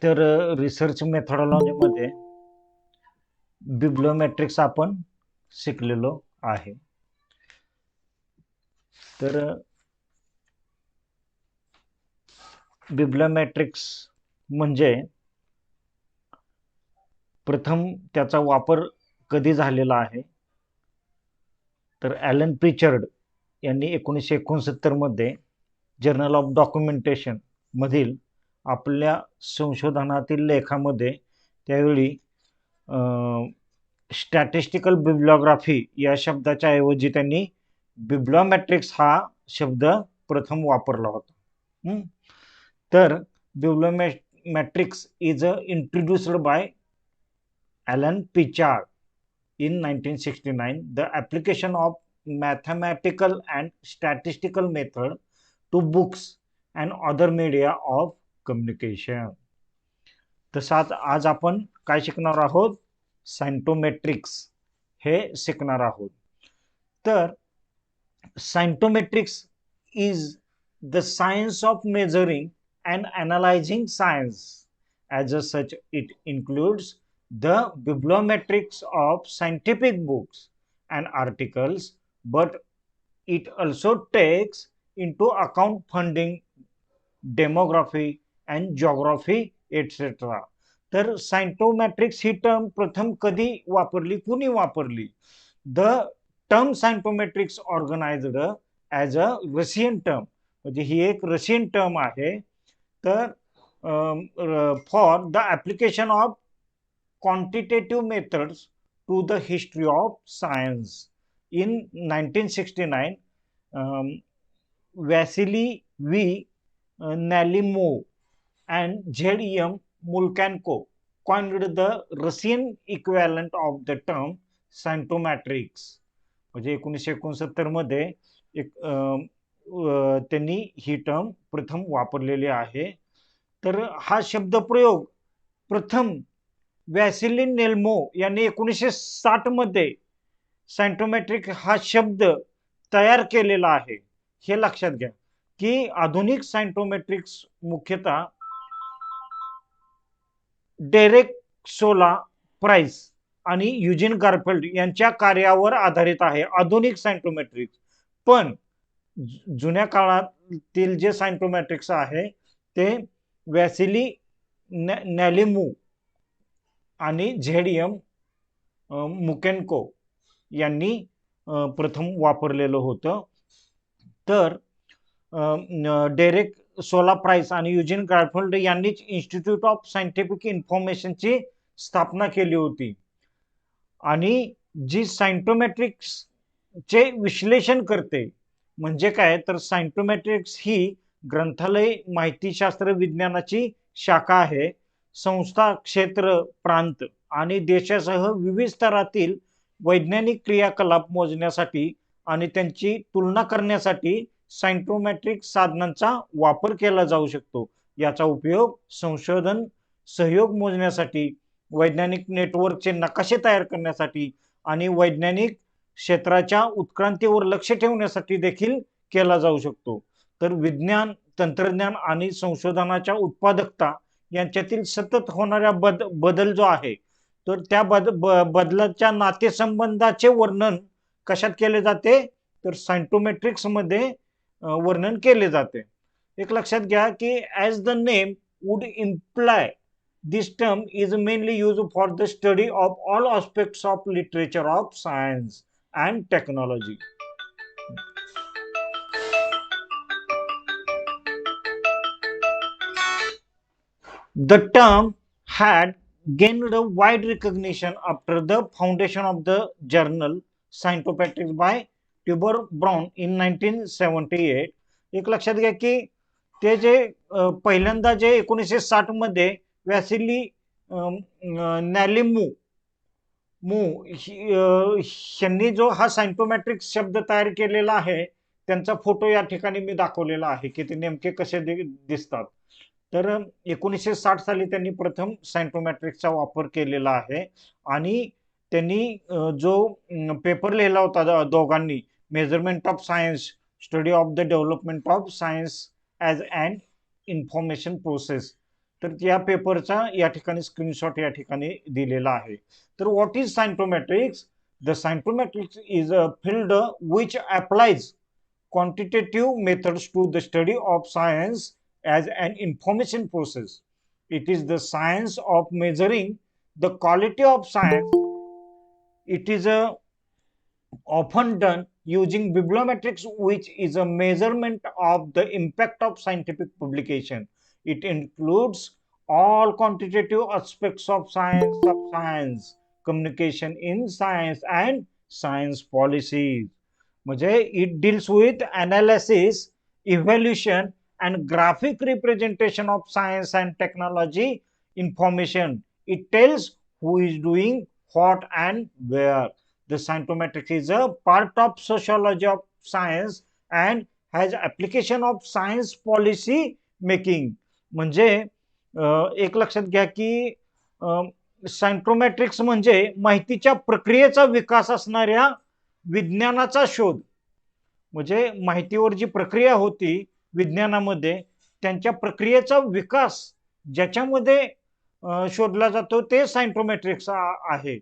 तर रिसर्च मेथॉडॉलॉजीमध्ये बिब्लिओमेट्रिक्स आपण शिकलेलो आहे. तर बिब्लिओमेट्रिक्स म्हणजे प्रथम त्याचा वापर कधी झालेला आहे, तर ॲलन प्रिचर्ड यांनी 1969 मध्ये जर्नल ऑफ डॉक्युमेंटेशन मधील आपल्या संशोधनातील लेखामध्ये त्यावेळी स्टॅटिस्टिकल बिब्लिओग्राफी या शब्दाच्या ऐवजी त्यांनी बिब्लिओमेट्रिक्स हा शब्द प्रथम वापरला होता. तर bibliometrics is introduced by Alan Pritchard in 1969. The application of mathematical and statistical method to books and other media of communication. तसाच आज आपण काय शिकणार आहोत, सायंटोमेट्रिक्स हे शिकणार आहोत. तर सायंटोमेट्रिक्स is the science of measuring and analyzing science. As such, it includes the bibliometrics of scientific books and articles, but it also takes into account funding, demography and geography, etc. तर सायंटोमॅट्रिक्स ही टर्म प्रथम कधी वापरली, कुणी वापरली? The term scientometrics organised as a Russian term, म्हणजे ही एक Russian term आहे. तर for the application of quantitative methods to the history of science. In 1969, Vasily V. Nalimov and Z.M. Mulkanko coined the Russian equivalent of the term saintometrics. म्हणजे 1969 मध्ये त्यांनी ही term प्रथम वापरलेली आहे. तर हा शब्दप्रयोग प्रथम वॅसिली नेल्मो यांनी 1960 मध्ये सायंटोमेट्रिक हा शब्द तयार केलेला आहे. हे लक्षात घ्या की आधुनिक सायंटोमेट्रिक्स मुख्यतः डेरेक सोला प्राइस आणि युजिन गारफेल्ड यांच्या कार्यावर आधारित आहे आधुनिक सायंटोमेट्रिक्स. पण जुन्या काळातील जे सायंटोमेट्रिक्स आहे ते वॅसिली नॅलिमू आणि Z.M. मुकेन्को यांनी प्रथम वापरलेलं होतं. तर डेरेक सोला प्राइस आणि युजिन गारफेल्ड यांनीच इन्स्टिट्यूट ऑफ सायंटिफिक इन्फॉर्मेशनची स्थापना केली होती. आणि जी सायंटोमेट्रिक्सचे विश्लेषण करते म्हणजे काय, तर सायंटोमेट्रिक्स ही ग्रंथालय माहितीशास्त्र विज्ञानाची शाखा आहे. संस्था, क्षेत्र, प्रांत आणि देशासह विविध स्तरातील वैज्ञानिक क्रियाकलाप मोजण्यासाठी आणि त्यांची तुलना करण्यासाठी सायंटोमेट्रिक साधनांचा वापर केला जाऊ शकतो. याचा उपयोग संशोधन सहयोग मोजण्यासाठी, वैज्ञानिक नेटवर्कचे नकाशे तयार करण्यासाठी आणि वैज्ञानिक क्षेत्राच्या उत्क्रांतीवर लक्ष ठेवण्यासाठी देखील केला जाऊ शकतो. तर विज्ञान, तंत्रज्ञान आणि संशोधनाच्या उत्पादकता यांच्यातील सतत होणाऱ्या बदल जो आहे, तर त्या बदलाच्या नातेसंबंधाचे वर्णन कशात केले जाते, तर सायंटोमेट्रिक्स मध्ये वर्णन केले जाते. एक लक्षात घ्या की as the name would imply, this term is mainly used for the study of all aspects of literature of science and technology. The term had gained a wide recognition after the foundation of the journal Scientometrics by Tibor Brown in 1978. एक लक्षात घ्या की ते जे पहिल्यांदा जे 1960 मध्ये Vassily नॅलिमू यांनी जो हा सायंटोमेट्रिक्स शब्द तयार केलेला आहे, त्यांचा फोटो या ठिकाणी मी दाखवलेला आहे की ते नेमके कसे दिसतात. तर 1960 साली त्यांनी प्रथम सायंटोमेट्रिक्सचा वापर केलेला आहे आणि त्यांनी जो पेपर लिहिला होता दोघांनी, measurement of science, study of the development of science as and information process, तर या पेपरचा या ठिकाणी स्क्रीनशॉट या ठिकाणी दिलेला आहे. तर what is scientometrics? The scientometrics is a field which applies quantitative methods to the study of science as an information process. It is the science of measuring the quality of science. It is often done using bibliometrics, which is a measurement of the impact of scientific publication. It includes all quantitative aspects of science, communication in science, and science policies. म्हणजे it deals with analysis, evaluation, and graphic representation of science and technology information. It tells who is doing what and where. The scientometrics is a part of sociology of science and has application of science policy making. म्हणजे एक लक्षात घ्या की सायंटोमेट्रिक्स म्हणजे माहितीच्या प्रक्रियेचा विकास असणाऱ्या विज्ञानाचा शोध. म्हणजे माहितीवर जी प्रक्रिया होती विज्ञानामध्ये त्यांच्या प्रक्रियेचा विकास ज्याच्यामध्ये शोधला जातो ते सायंटोमेट्रिक्स आहे.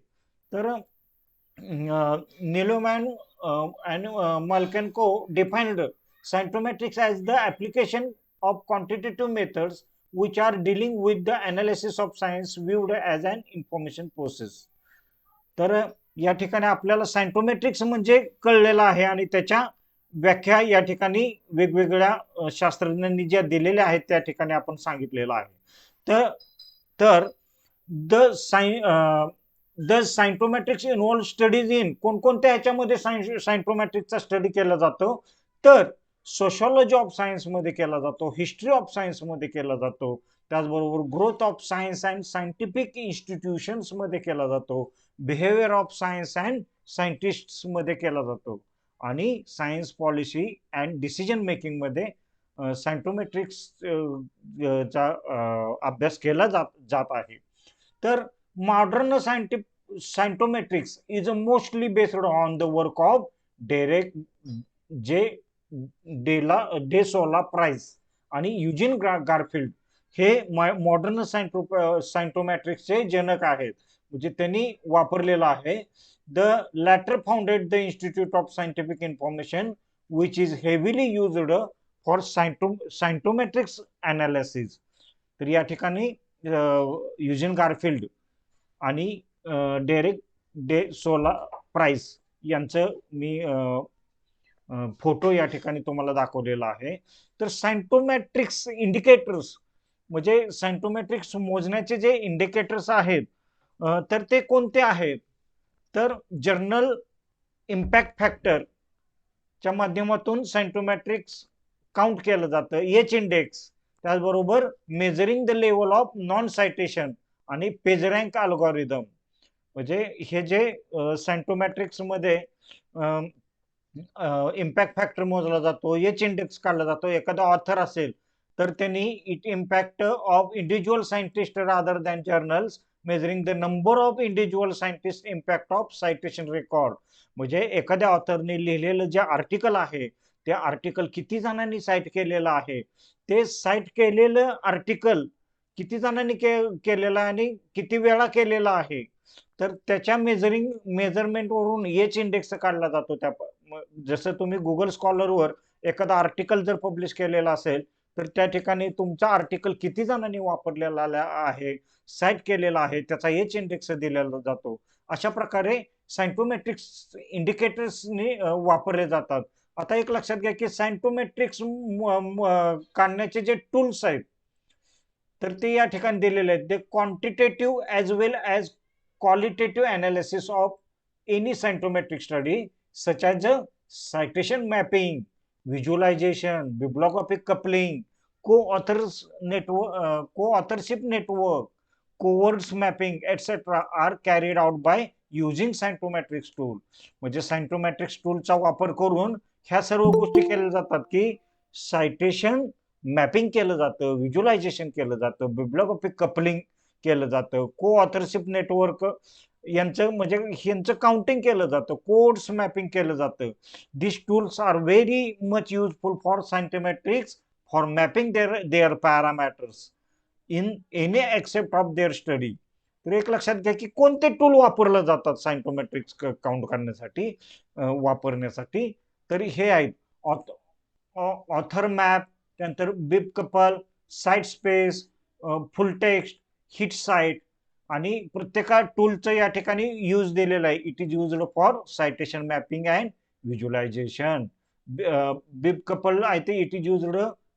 तर Neeleman and Malkenko defined scientometrics as the application of quantitative methods which are dealing with the analysis of science viewed as an information process. तर या ठिकाणी आपल्याला सायंटोमेट्रिक्स म्हणजे कळलेलं आहे आणि त्याच्या व्याख्या या ठिकाणी वेगवेगळ्या शास्त्रज्ञांनी ज्या दिलेल्या आहेत त्या ठिकाणी आपण सांगितलेलं आहे. तर तर द सायंटोमेट्रिक्स इन्व्हॉल्व स्टडीज इन कोणकोणत्या ह्याच्यामध्ये सायंटोमेट्रिक्सचा स्टडी केला जातो? तर सोशॉलॉजी ऑफ सायन्स मध्ये केला जातो, हिस्ट्री ऑफ सायन्स मध्ये केला जातो, त्याचबरोबर growth of science and scientific institutions मध्ये केला जातो, behaviour of science and scientist मध्ये केला जातो आणि science policy and decision making मध्ये सायंटोमेट्रिक्स चा अभ्यास केला जात आहे. तर modern scientometrics is mostly based on the work of Derek De Sola Price आणि युजिन गारफिल्ड हे मॉडर्न सायंटोमॅट्रिक्सचे जनक आहेत. म्हणजे त्यांनी वापरलेलं आहे. The latter founded the institute of scientific information which is heavily used for scientometrics analysis. तर या ठिकाणी युजिन गारफिल्ड आणि डेरेक डे सोला प्राइस यांचं मी फोटो या ठिकाणी तुम्हाला दाखवलेला आहे. तर सायंटोमॅट्रिक्स इंडिकेटर्स म्हणजे सायंटोमॅट्रिक्स मोजण्याचे जे इंडिकेटर्स आहेत तर ते कोणते आहेत? तर जर्नल इम्पॅक्ट फॅक्टर च्या माध्यमातून सायंटोमॅट्रिक्स काउंट केलं जातं. एच इंडेक्स, त्याचबरोबर measuring the level of non citation आणि पेज रँक अल्गोरिदम. म्हणजे हे जे सायंटोमॅट्रिक्स मध्ये इम्पॅक्ट फॅक्टर मोजला जातो, एच इंडेक्स काढला जातो. एखादा ऑथर असेल तर त्यांनी it impact of individual scientist rather than journals measuring the number of individual scientist impact of citation record. म्हणजे एखाद्या ऑथरने लिहिलेलं जे आर्टिकल आहे ते आर्टिकल किती जणांनी साईट केलेलं आहे, ते साईट केलेलं आर्टिकल किती जणांनी केलेलं आणि किती वेळा केलेला आहे, तर त्याच्या मेजरमेंट वरून एच इंडेक्स काढला जातो. त्या जसं तुम्ही गुगल स्कॉलरवर एखादा आर्टिकल जर पब्लिश केलेला असेल तर त्या ठिकाणी तुमचा आर्टिकल किती जणांनी वापरलेला आहे, साईट केलेला आहे, त्याचा एच इंडेक्स दिलेला जातो. अशा प्रकारे सायंटोमॅट्रिक्स इंडिकेटर्सनी वापरले जातात. आता एक लक्षात घ्या की सायंटोमॅट्रिक्स काढण्याचे जे टूल्स आहेत तर ते या ठिकाणी दिलेले आहेत. ते quantitative as well as qualitative analysis of any scientometric study such as citation mapping, visualisation, bibliographic coupling, co-authorship network, coverts mapping, etc. are carried out by using scientometrics tool. म्हणजे सायंटोमॅट्रिक्स टूलचा वापर करून ह्या सर्व गोष्टी केल्या जातात की सायटेशन मॅपिंग केलं जातं, व्हिज्युअलायझेशन केलं जातं, बिब्लियोग्राफिक कपलिंग केलं जातं, को ऑथरशिप नेटवर्क यांचं म्हणजे ह्यांचं काउंटिंग केलं जातं, कोड्स मॅपिंग केलं जातं. This tools are very much useful for scientometrics for mapping their parameters. In any except of their study. तर एक लक्षात घ्या की कोणते टूल वापरलं जातात सायंटोमेट्रिक्स काउंट करण्यासाठी, वापरण्यासाठी. तर हे आहेत ऑथर मॅप, त्यानंतर bib couple, cite space, full text, hit cite. आणि प्रत्येका टूलचं या ठिकाणी यूज दिलेलं आहे. It is used for citation mapping and visualisation. Bib couple I think it is used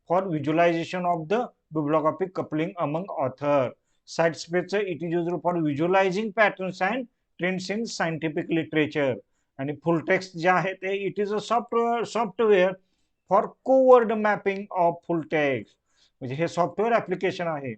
for visualisation of the bibliographic coupling among author. Site space it is used for visualizing patterns and trends in scientific literature. आणि full text जे आहे ते it is a software for co-word mapping of full text. म्हणजे हे software application आहे.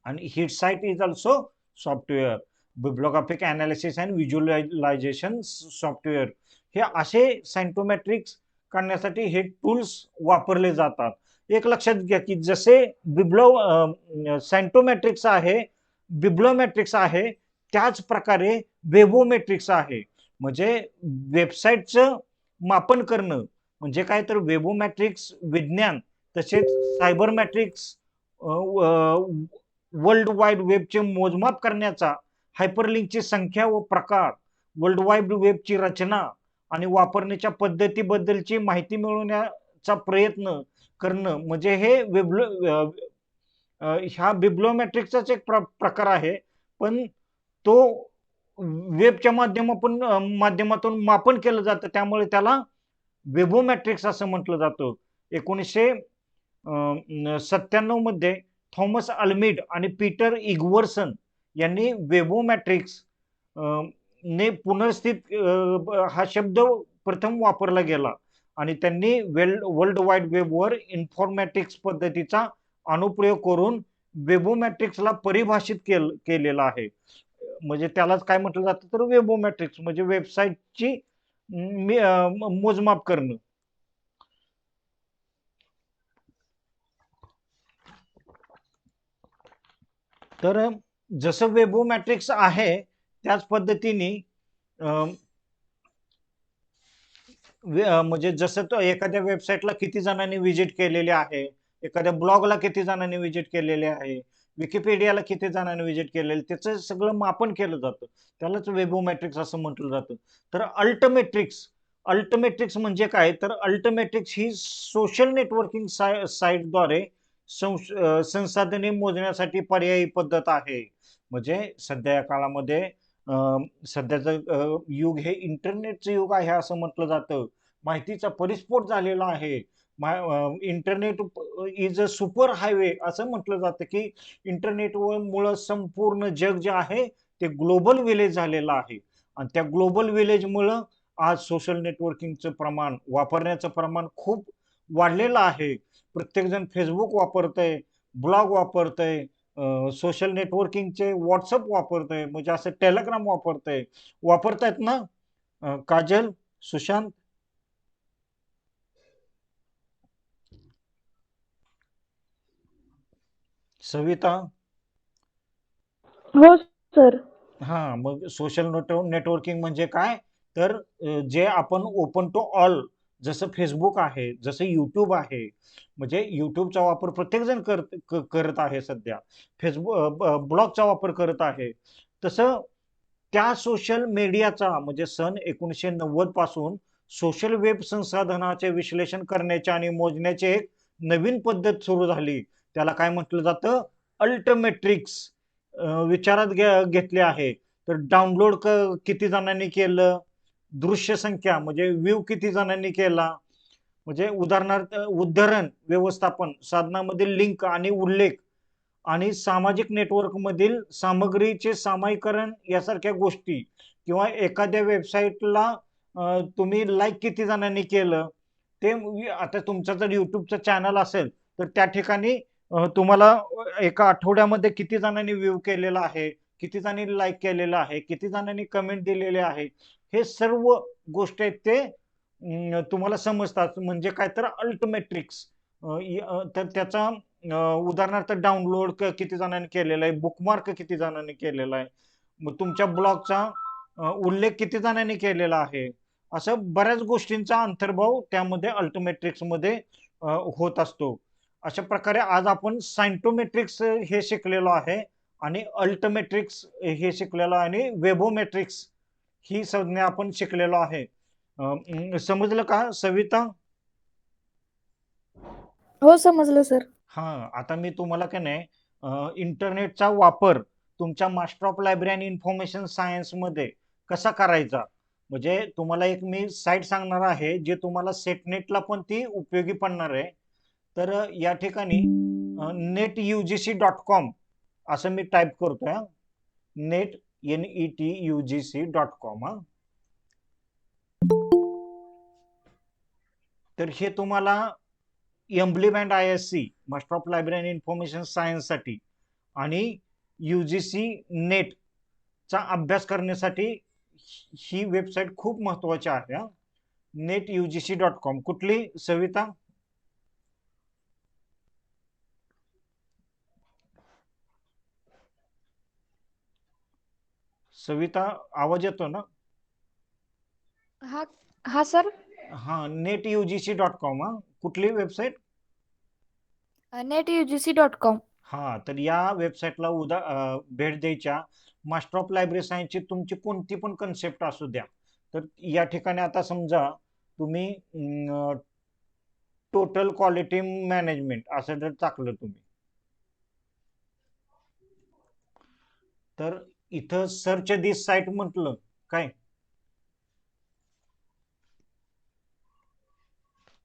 आणि hit site is also software. Bibliographic analysis and visualisation software. हे असे सायंटोमेट्रिक्स करण्यासाठी हे टूल्स वापरले जातात. एक लक्षात घ्या की जसे सायंटोमेट्रिक्स आहे, बिब्लोमेट्रिक्स आहे, त्याच प्रकारे वेबोमेट्रिक्स आहे. म्हणजे वेबसाईटचं मापन करणं म्हणजे काय, तर वेबोमॅट्रिक्स विज्ञान, तसेच सायबरमॅट्रिक्स वर्ल्ड वाईड वेबचे मोजमाप करण्याचा, हायपरलिंकची संख्या व प्रकार, वर्ल्ड वाईड वेबची रचना आणि वापरण्याच्या पद्धतीबद्दलची माहिती मिळवण्याचा प्रयत्न करणं म्हणजे हे ह्या बिब्लोमॅट्रिक्सचाच एक प्रकार आहे. पण तो वेबच्या माध्यमातून मापन केलं जातं, त्यामुळे त्याला वेबोमॅट्रिक्स असं म्हटलं जातं. 1997 मध्ये थॉमस अल्मिड आणि पीटर इग्वर्सन यांनी वेबोमॅट्रिक्स ने पुनर्स्थित हा शब्द प्रथम वापरला गेला. आणि त्यांनी वर्ल्ड वाईड वेबवर इन्फॉर्मॅटिक्स पद्धतीचा अनुप्रयोग करून वेबोमॅट्रिक्सला परिभाषित केलेला आहे. म्हणजे त्यालाच काय म्हटलं जातं, तर वेबोमॅट्रिक्स म्हणजे वेबसाईटची मोजमाप करणं. तर जसं वेबोमॅट्रिक्स आहे त्याच पद्धतीने म्हणजे जसं तो एखाद्या वेबसाईटला किती जणांनी व्हिजिट केलेले आहे, एखाद्या ब्लॉगला किती जणांनी व्हिजिट केलेले आहे, विकिपीडियाला किती जणांनी व्हिजिट केलेले, त्याचं सगळं मापन केलं जातं. त्यालाच वेबोमॅट्रिक्स असं म्हटलं जातं. तर अल्टमेट्रिक्स म्हणजे काय, तर अल्टमेट्रिक्स ही सोशल नेटवर्किंग साईटद्वारे संसाधने मोजण्यासाठी पर्यायी पद्धत आहे. म्हणजे सध्या या काळामध्ये सध्याचं युग हे इंटरनेटचं युग आहे असं म्हटलं जातं. माहितीचा परिस्फोट झालेला आहे. Internet is a super highway असं म्हटलं जातं की इंटरनेटमुळं संपूर्ण जग जे आहे ते ग्लोबल विलेज झालेलं आहे. आणि त्या ग्लोबल विलेजमुळं आज सोशल नेटवर्किंगचं प्रमाण, वापरण्याचं प्रमाण खूप वाढलेलं आहे. प्रत्येकजण फेसबुक वापरतंय, ब्लॉग वापरतंय, सोशल नेटवर्किंगचे व्हॉट्सअप वापरतंय, म्हणजे असं टेलिग्राम वापरतायत ना काजल, सुशांत? सविता? हो सर. हा, मग सोशल नेटवर्किंग म्हणजे काय, तर जे आपण ओपन टू ऑल, जसं फेसबुक आहे, जसं युट्यूब आहे, म्हणजे युट्यूबचा वापर प्रत्येक जण करत आहे सध्या, फेसबुक ब्लॉगचा वापर करत आहे. तसं त्या सोशल मीडियाचा म्हणजे सन 1990 पासून सोशल वेब संसाधनाचे विश्लेषण करण्याचे आणि मोजण्याचे एक नवीन पद्धत सुरू झाली. त्याला काय म्हटलं जातं, अल्टमेट्रिक्स विचारात घेतले आहे. तर डाउनलोड किती जणांनी केलं, दृश्य संख्या म्हणजे व्ह्यू किती जणांनी केला, म्हणजे उदाहरणार्थ उद्धरण व्यवस्थापन साधनामधील लिंक आणि उल्लेख, आणि सामाजिक नेटवर्क मधील सामग्रीचे सामायिकरण यासारख्या गोष्टी, किंवा एखाद्या वेबसाईटला तुम्ही लाईक किती जणांनी केलं ते. आता तुमचा जर युट्यूबचं चॅनल असेल तर त्या ठिकाणी तुम्हाला एका आठवड्यामध्ये किती जणांनी व्ह्यू केलेला आहे, किती जणांनी लाईक केलेलं आहे, किती जणांनी कमेंट दिलेले आहे, हे सर्व गोष्टी आहेत ते तुम्हाला समजतात. म्हणजे काय, तर अल्टमेट्रिक्स. तर त्याचा उदाहरणार्थ डाउनलोड किती जणांनी केलेला आहे, बुकमार्क किती जणांनी केलेला आहे, मग तुमच्या ब्लॉगचा उल्लेख किती जणांनी केलेला आहे, असं बऱ्याच गोष्टींचा अंतर्भाव त्यामध्ये अल्टमेट्रिक्स मध्ये होत असतो. अशा प्रकारे आज आपण सायंटोमेट्रिक्स हे शिकलेलो आहे आणि अल्टमेट्रिक्स हे शिकलेलो आहे आणि वेबोमेट्रिक्स ही संज्ञा आपण शिकलेलो आहे. समजलं का सविता? हो समजलं सर. हा, आता मी तुम्हाला का नाही इंटरनेटचा वापर तुमच्या मास्टर ऑफ लायब्ररी आणि इन्फॉर्मेशन सायन्स मध्ये कसा करायचा, म्हणजे तुम्हाला एक मी साईट सांगणार आहे जे तुम्हाला सेटनेटला पण ती उपयोगी पडणार आहे. तर या ठिकाणी netugc.com असं मी टाईप करतोय. Net netugc.com. तर हे तुम्हाला एम्ब्लिम and ISC master of library and information science साठी आणि UGC नेटचा अभ्यास करण्यासाठी ही वेबसाईट खूप महत्वाची आहे. netugc.com. कुठली सविता? सविता आवाज येतो ना? हा हा सर. हा, netugc.com. कुठली वेबसाईट? netugc.com. हा, तर या वेबसाईटला भेट द्यायच्या. मास्टर ऑफ लायब्ररी सायन्सची तुमची कोणती पण कन्सेप्ट असू द्या. तर या ठिकाणी आता समजा तुम्ही टोटल क्वालिटी मॅनेजमेंट असं जर टाकलं तुम्ही, तर इथं सर्च दिस साईट म्हटलं काय,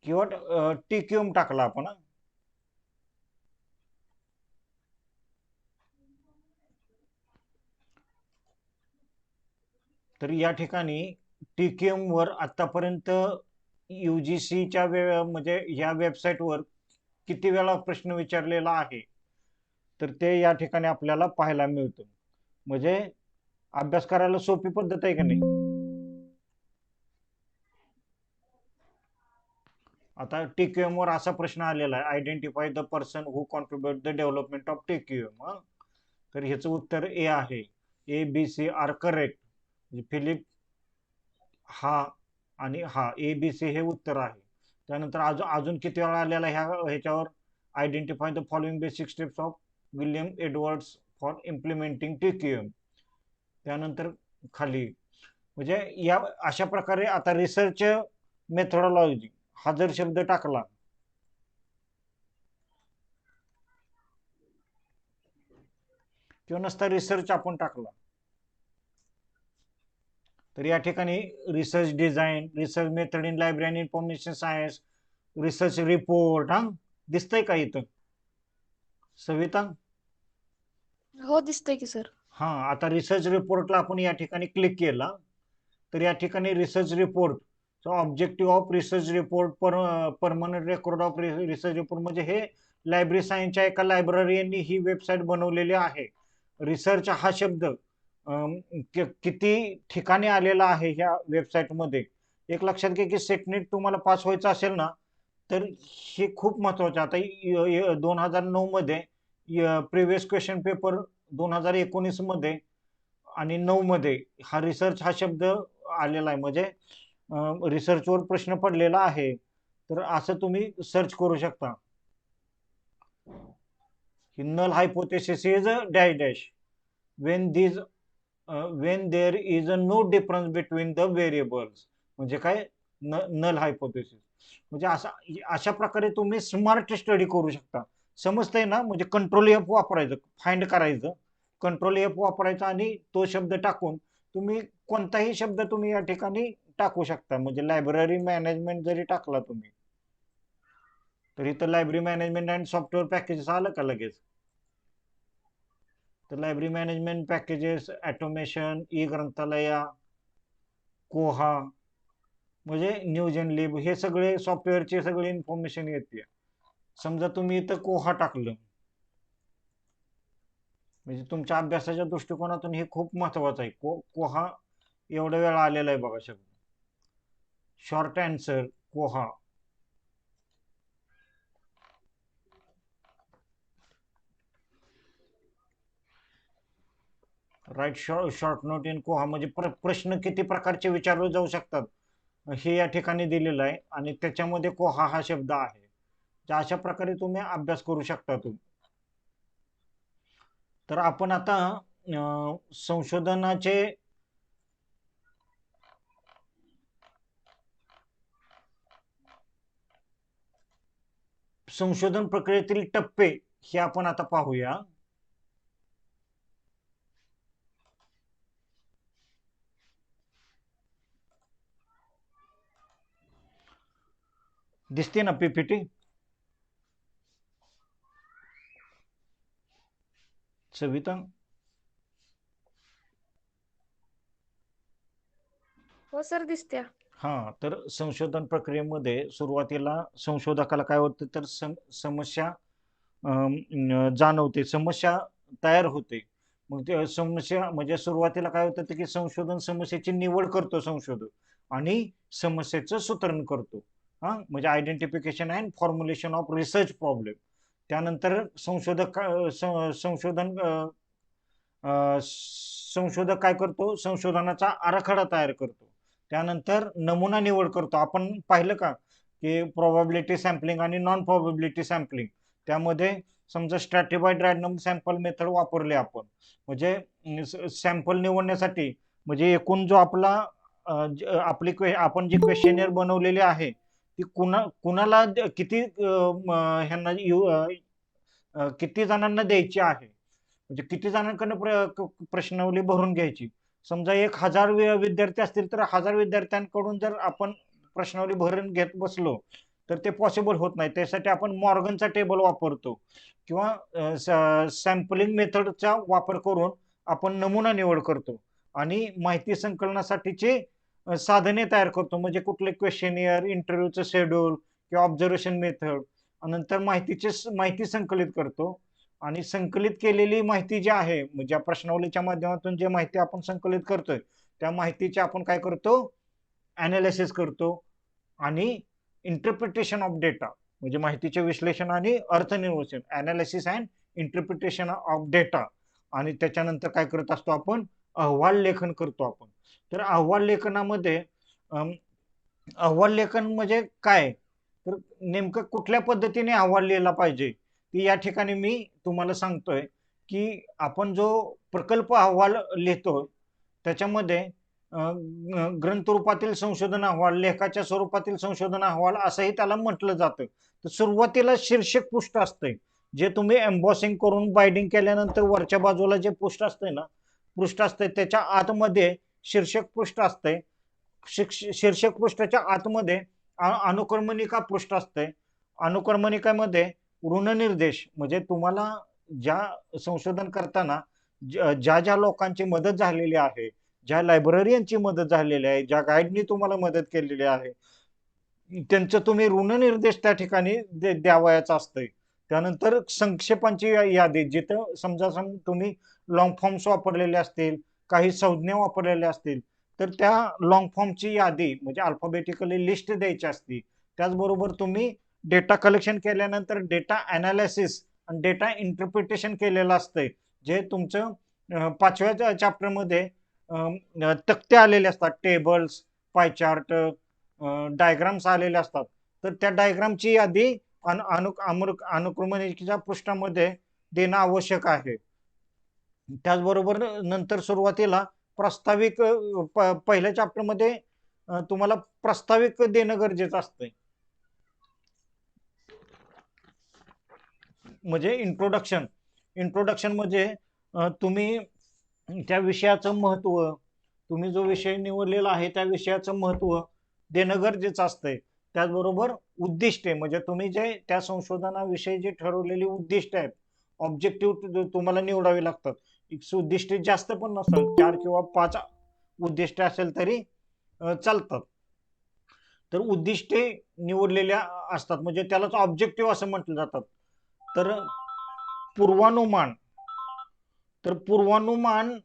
किंवा TQM टाकला आपण. तर या ठिकाणी TQM वर आतापर्यंत UGCच्या म्हणजे या वेबसाईटवर किती वेळा प्रश्न विचारलेला आहे तर ते या ठिकाणी आपल्याला पाहायला मिळतं. म्हणजे अभ्यास करायला सोपी पद्धत आहे का नाही? आता TQM वर असा प्रश्न आलेला आहे, identify the person who contribute the development of TQM. तर ह्याचं उत्तर ए आहे. ABC R correct. फिलिप हा आणि हा ABC हे उत्तर आहे. त्यानंतर अजून अजून किती वेळा आलेला ह्याच्यावर, identify the following basic steps of William Edwards for implementing TQM. त्यानंतर खाली म्हणजे या अशा प्रकारे आता रिसर्च मेथोडॉलॉजी हा जर शब्द टाकला किंवा नसता रिसर्च आपण टाकला, तर या ठिकाणी research design, research method in library and information science, research report दिसतंय का इथं सविता? हो दिसतंय की सर. हा, आता रिसर्च रिपोर्टला आपण या ठिकाणी क्लिक केला तर या ठिकाणी research report, so objective of research report, permanent record of research report, म्हणजे हे लायब्ररी सायन्सच्या एका लायब्ररीनी ही वेबसाईट बनवलेली आहे. रिसर्च हा शब्द किती ठिकाणी आलेला आहे ह्या वेबसाईटमध्ये. एक लक्षात घ्या की सेटनेट तुम्हाला पास व्हायचं असेल ना तर हे खूप महत्वाचं. आता 2009 मध्ये प्रिव्हियस क्वेश्चन पेपर 2019 मध्ये आणि 9 मध्ये हा रिसर्च हा शब्द आलेला आहे, म्हणजे रिसर्चवर प्रश्न पडलेला आहे. तर असं तुम्ही सर्च करू शकता. Null hypothesis is dash dash when these when there is no difference between the variables. म्हणजे काय, नल हायपोथेसिस म्हणजे अशा प्रकारे तुम्ही स्मार्ट स्टडी करू शकता. समजतंय ना? म्हणजे कंट्रोल F वापरायचं, फाइंड करायचं, कंट्रोल F वापरायचा आणि तो शब्द टाकून तुम्ही कोणताही शब्द तुम्ही या ठिकाणी टाकू शकता. म्हणजे लायब्ररी मॅनेजमेंट जरी टाकला तुम्ही तर इथं library management and software packages आलं का लगेच? तर library management packages, automation, e Granthalaya, Koha, म्हणजे न्यूजन लिब, हे सगळे सॉफ्टवेअरचे सगळे इन्फॉर्मेशन येते. समजा तुम्ही इथं कोहा टाकलं म्हणजे तुमच्या अभ्यासाच्या दृष्टिकोनातून हे खूप महत्वाचं आहे. कोहा एवढा वेळा आलेला आहे बघा शब्द. शॉर्ट आन्सर कोहा. राईट शॉर्ट नोट इन कोहा, म्हणजे प्रश्न किती प्रकारचे विचारले जाऊ शकतात हे या ठिकाणी दिलेलं आहे आणि त्याच्यामध्ये कोहा हा शब्द आहे. तर अशा प्रकारे तुम्ही अभ्यास करू शकता तुम्ही. तर आपण आता संशोधनाचे संशोधन प्रक्रियेतील टप्पे हे आपण आता पाहूया. दिसते ना पीपीटी? सविता? हो सर, दिसत्या. हा, तर संशोधन प्रक्रियेमध्ये सुरुवातीला संशोधकाला काय होतं तर समस्या जाणवते, समस्या तयार होते. मग ते समस्या म्हणजे सुरुवातीला काय होतं की संशोधन समस्येची निवड करतो संशोधक आणि समस्येचं सूत्रण करतो. हा, म्हणजे identification and formulation of research problem. त्यानंतर संशोधक काय करतो, संशोधनाचा आराखडा तयार करतो. त्यानंतर नमुना निवड करतो. आपण पाहिलं का की प्रोबॅबिलिटी सॅम्पलिंग आणि नॉन प्रोबॅबिलिटी सॅम्पलिंग, त्यामध्ये समजा स्ट्रॅटिफाईड रॅन्डम सॅम्पल मेथड वापरले आपण, म्हणजे सॅम्पल निवडण्यासाठी, म्हणजे एकूण जो आपला आपली आपण जी क्वेश्चनियर बनवलेली आहे ती कुणाला किती ह्यांना किती जणांना द्यायची आहे, म्हणजे किती जणांकडनं प्रश्नावली भरून घ्यायची. समजा 1000 विद्यार्थी असतील तर 1000 विद्यार्थ्यांकडून जर आपण प्रश्नावली भरून घेत बसलो तर ते पॉसिबल होत नाही. त्यासाठी आपण मॉर्गनचा टेबल वापरतो किंवा सॅम्पलिंग मेथडचा वापर करून आपण नमुना निवड करतो आणि माहिती संकलनासाठीचे साधने तयार करतो, म्हणजे कुठले क्वेश्चनियर, इंटरव्ह्यूचं शेड्यूल किंवा ऑब्झर्वेशन मेथड. नंतर माहिती संकलित करतो आणि संकलित केलेली माहिती जी आहे, म्हणजे प्रश्नावलीच्या माध्यमातून जे माहिती आपण संकलित करतोय त्या माहितीचे आपण काय करतो, अनालिसिस करतो आणि इंटरप्रिटेशन ऑफ डेटा, म्हणजे माहितीचे विश्लेषण आणि अर्थनिर्वचन, analysis and interpretation of data. आणि त्याच्यानंतर काय करत असतो आपण, अहवाल लेखन करतो आपण. तर अहवाल लेखनामध्ये अहवाल लेखन म्हणजे काय, तर नेमकं कुठल्या पद्धतीने अहवाल लिहिला पाहिजे ती या ठिकाणी मी तुम्हाला सांगतोय. की आपण जो प्रकल्प अहवाल लिहितो त्याच्यामध्ये ग्रंथरूपातील संशोधन अहवाल, लेखाच्या स्वरूपातील संशोधन अहवाल असंही त्याला म्हटलं जातं. तर सुरुवातीला शीर्षक पृष्ठ असते, जे तुम्ही एम्बॉसिंग करून बाइंडिंग केल्यानंतर वरच्या बाजूला जे पृष्ठ असते त्याच्या आतमध्ये शीर्षक पृष्ठ असते. शीर्षक पृष्ठाच्या आतमध्ये अनुक्रमणिका पृष्ठ असते. अनुक्रमणिकामध्ये ऋणनिर्देश, म्हणजे तुम्हाला ज्या संशोधन करताना ज्या ज्या लोकांची मदत झालेली आहे, ज्या लायब्ररियनची मदत झालेली आहे, ज्या गाईडनी तुम्हाला मदत केलेली आहे, त्यांचं तुम्ही ऋणनिर्देश त्या ठिकाणी द्यावयाचं असतंय. त्यानंतर संक्षेपांची यादी, जिथं समजा तुम्ही लॉंग फॉर्म्स वापरलेले असतील, काही संज्ञा वापरलेल्या असतील तर त्या लॉंग फॉर्मची यादी म्हणजे अल्फाबेटिकली लिस्ट द्यायची असते. त्याचबरोबर तुम्ही डेटा कलेक्शन केल्यानंतर डेटा अनालिसिस आणि डेटा इंटरप्रिटेशन केलेलं असतंय, जे तुमचं 5व्या चॅप्टरमध्ये तक्ते आलेले असतात, टेबल्स, पाय चार्ट, डायग्राम्स आलेले असतात. तर त्या डायग्रामची यादी अनुक्रमणिकेच्या पृष्ठामध्ये देणं आवश्यक आहे. त्याचबरोबर नंतर सुरुवातीला प्रास्ताविक, पहिल्या चॅप्टरमध्ये तुम्हाला प्रास्ताविक देणं गरजेचं असतंय, म्हणजे इंट्रोडक्शन म्हणजे तुम्ही त्या विषयाचं महत्व, तुम्ही जो विषय निवडलेला आहे त्या विषयाचं महत्व देणं गरजेचं असतंय. त्याचबरोबर उद्दिष्टे, म्हणजे तुम्ही जे त्या संशोधनाविषयी जे ठरवलेली उद्दिष्ट आहेत, ऑब्जेक्टिव्ह तुम्हाला निवडावी लागतात. उद्दिष्टे जास्त पण नसतात, 4 किंवा 5 उद्दिष्टे असेल तरी चालतात. तर उद्दिष्टे निवडलेल्या असतात, म्हणजे त्यालाच ऑब्जेक्टिव्ह असं म्हटलं जातात. तर पूर्वानुमान, पूर्वानुमान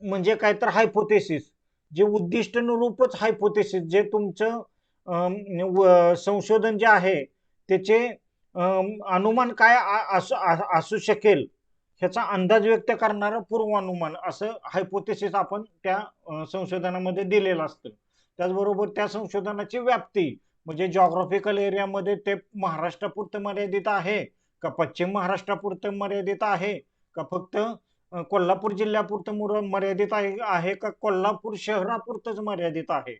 म्हणजे काय तर हायपोथेसिस, जे उद्दिष्टानुरूपच हायपोथेसिस, जे तुमचं संशोधन जे आहे त्याचे अनुमान काय असू शकेल ह्याचा अंदाज व्यक्त करणारं पूर्वानुमान, असं हायपोथेसिस आपण त्या संशोधनामध्ये दिलेलं असतं. त्याचबरोबर त्या संशोधनाची व्याप्ती, म्हणजे जॉग्राफिकल एरियामध्ये ते महाराष्ट्रापुरतं मर्यादित आहे का पश्चिम महाराष्ट्रापुरतं मर्यादित आहे का फक्त कोल्हापूर जिल्ह्यापुरतं मर्यादित आहे का कोल्हापूर शहरापुरतंच मर्यादित आहे,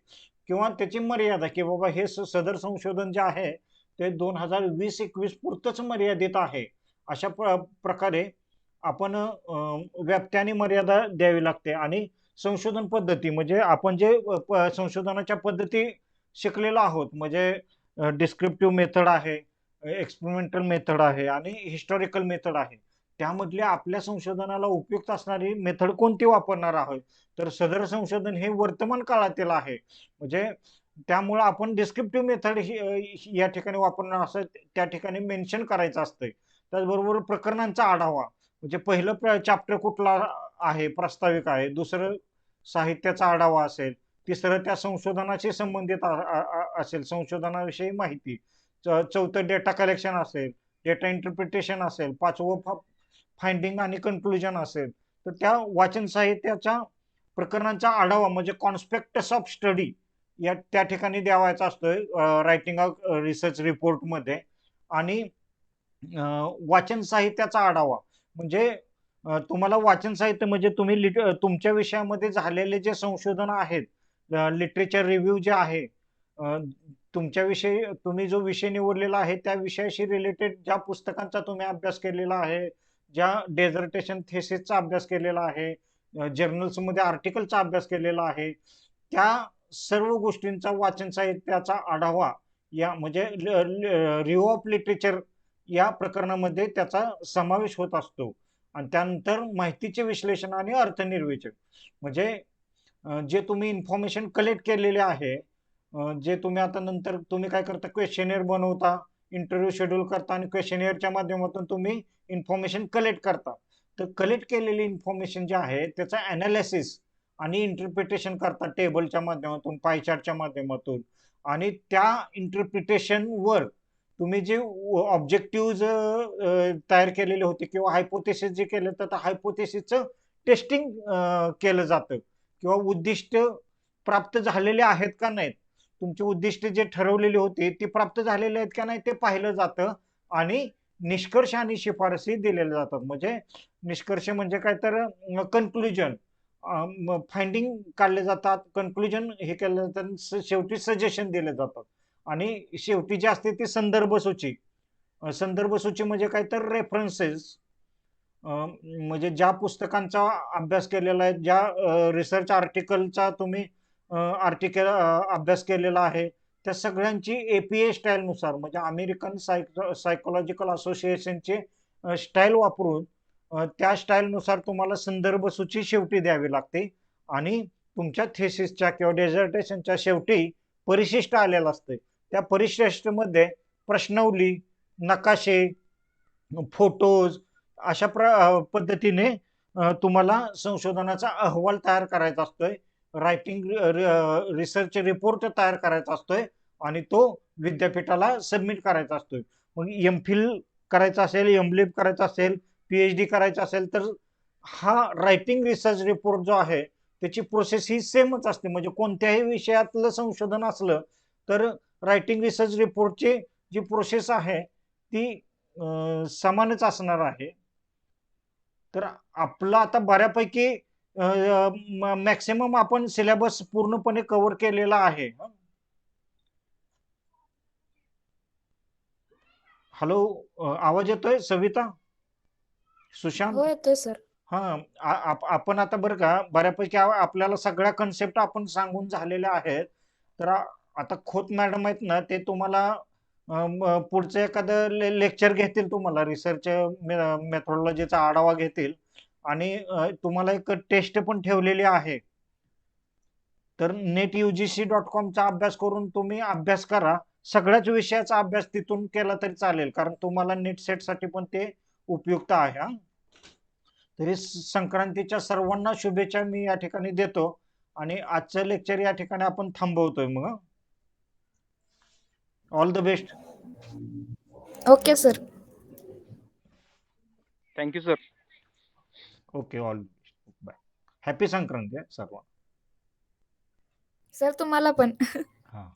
किंवा त्याची मर्यादा की बाबा हे सदर संशोधन जे आहे ते 2020-21 पुरतंच मर्यादित आहे. अशा प्रकारे आपण व्याप्ती आणि मर्यादा द्यावी लागते. आणि संशोधन पद्धती म्हणजे आपण जे संशोधनाच्या पद्धती शिकलेलो आहोत, म्हणजे डिस्क्रिप्टिव्ह मेथड आहे, एक्सपेरिमेंटल मेथड आहे आणि हिस्टॉरिकल मेथड आहे. त्यामधले आपल्या संशोधनाला उपयुक्त असणारी मेथड कोणती वापरणार आहोत, तर सदर संशोधन हे वर्तमान काळातील आहे. म्हणजे त्यामुळं आपण डिस्क्रिप्टिव्ह मेथड या ठिकाणी वापरणार असं त्या ठिकाणी मेन्शन करायचं असतंय. त्याचबरोबर प्रकरणांचा आढावा, म्हणजे पहिलं चॅप्टर कुठला आहे, प्रास्ताविक आहे, दुसरं साहित्याचा आढावा असेल, तिसरं त्या संशोधनाशी संबंधित असेल, संशोधनाविषयी माहिती, चौथं डेटा कलेक्शन असेल, डेटा इंटरप्रिटेशन असेल, पाचवं फाइंडिंग आणि कन्क्लुजन असेल. तर त्या वाचन साहित्याच्या प्रकरणांचा आढावा म्हणजे कॉन्स्पेक्टस ऑफ स्टडी या त्या ठिकाणी द्यावायचा असतोय रायटिंग ऑफ रिसर्च रिपोर्टमध्ये. आणि वाचन साहित्याचा आढावा म्हणजे तुम्हाला वाचन साहित्य म्हणजे तुम्ही तुमच्या विषयामध्ये झालेले जे संशोधन आहेत, लिटरेचर रिव्ह्यू जे आहे, तुमच्या विषयी तुम्ही जो विषय निवडलेला आहे त्या विषयाशी रिलेटेड ज्या पुस्तकांचा तुम्ही अभ्यास केलेला आहे, ज्या डेझर्टेशन थेसिसचा अभ्यास केलेला आहे, जर्नल्समध्ये आर्टिकलचा अभ्यास केलेला आहे, त्या सर्व गोष्टींचा वाचन साहित्याचा आढावा या म्हणजे रिव्ह्यू ऑफ लिटरेचर या प्रकरणामध्ये त्याचा समावेश होत असतो. आणि त्यानंतर माहितीचे विश्लेषण आणि अर्थनिर्वेचन म्हणजे जे तुम्ही इन्फॉर्मेशन कलेक्ट केलेले आहे, जे तुम्ही आता नंतर तुम्ही काय करता, क्वेश्चनेअर बनवता, इंटरव्ह्यू शेड्यूल करता आणि क्वेश्चनेअरच्या माध्यमातून तुम्ही इन्फॉर्मेशन कलेक्ट करता. तर कलेक्ट केलेली इन्फॉर्मेशन जे आहे त्याचं अनालिसिस आणि इंटरप्रिटेशन करता टेबलच्या माध्यमातून, पाय चार्टच्या माध्यमातून. आणि त्या इंटरप्रिटेशनवर तुम्ही जे ऑब्जेक्टिव्ह तयार केलेले होते किंवा हायपोथेसिस जे केलं तर हायपोथेसिसचं टेस्टिंग केलं जातं, किंवा उद्दिष्ट प्राप्त झालेले आहेत का नाहीत, तुमची उद्दिष्ट जे ठरवलेली होती ती प्राप्त झालेली आहेत का नाही ते पाहिलं जातं. आणि निष्कर्ष आणि शिफारसी दिलेल्या जातात. म्हणजे निष्कर्ष म्हणजे काय तर कन्क्लुजन, फाइंडिंग काढले जातात, कन्क्लुजन हे केलं जातं, शेवटी सजेशन दिले जातात. आणि शेवटी जे असते ती संदर्भ सूची. संदर्भ सूची म्हणजे काय तर रेफरन्सेस, म्हणजे ज्या पुस्तकांचा अभ्यास केलेला आहे, ज्या रिसर्च आर्टिकलचा तुम्ही अभ्यास केलेला आहे, त्या सगळ्यांची APA स्टाईलनुसार म्हणजे अमेरिकन सायकोलॉजिकल असोसिएशनचे स्टाईल वापरून त्या स्टाईलनुसार तुम्हाला संदर्भ सूची शेवटी द्यावी लागते. आणि तुमच्या थेसिसच्या किंवा डेझर्टेशनच्या शेवटी परिशिष्ट आलेलं असते. त्या परिशिष्टमध्ये प्रश्नावली, नकाशे, फोटोज अशा पद्धतीने तुम्हाला संशोधनाचा अहवाल तयार करायचा असतोय, रायटिंग रिसर्च रिपोर्ट तयार करायचा असतोय आणि तो विद्यापीठाला सबमिट करायचा असतोय. मग एमफिल करायचा असेल, एमलिब करायचा असेल, PhD करायचं असेल तर हा रायटिंग रिसर्च रिपोर्ट जो आहे त्याची प्रोसेस ही सेमच असते. म्हणजे कोणत्याही विषयातलं संशोधन असलं तर रायटिंग रिसर्च रिपोर्टची जी प्रोसेस आहे ती समानच असणार आहे. तर आपलं आता बऱ्यापैकी मॅक्सिमम आपण सिलेबस पूर्णपणे कव्हर केलेला आहे. हॅलो, आवाज येतोय सविता, सुशांत? हो येतोय सर. हा, आपण आता बरं का बऱ्यापैकी आपल्याला सगळ्या कन्सेप्ट आपण सांगून झालेल्या आहेत. तर आता खोत मॅडम आहेत ना, ते तुम्हाला पुढचं एखादं लेक्चर घेतील, तुम्हाला रिसर्च मेथोडॉलॉजीचा आढावा घेतील. आणि तुम्हाला एक टेस्ट पण ठेवलेली आहे. तर netugc.com अभ्यास करून तुम्ही अभ्यास करा. सगळ्याच विषयाचा अभ्यास तिथून केला तरी चालेल, कारण तुम्हाला नेट सेट साठी पण ते उपयुक्त आहे. हा, तरी संक्रांतीच्या सर्वांना शुभेच्छा मी या ठिकाणी देतो. आणि आजचं लेक्चर या ठिकाणी आपण थांबवतोय. मग all the best. Okay sir. Thank you sir. Okay, all best, bye. Happy Sankranti सर्वांना. सर तुम्हाला पण. हा.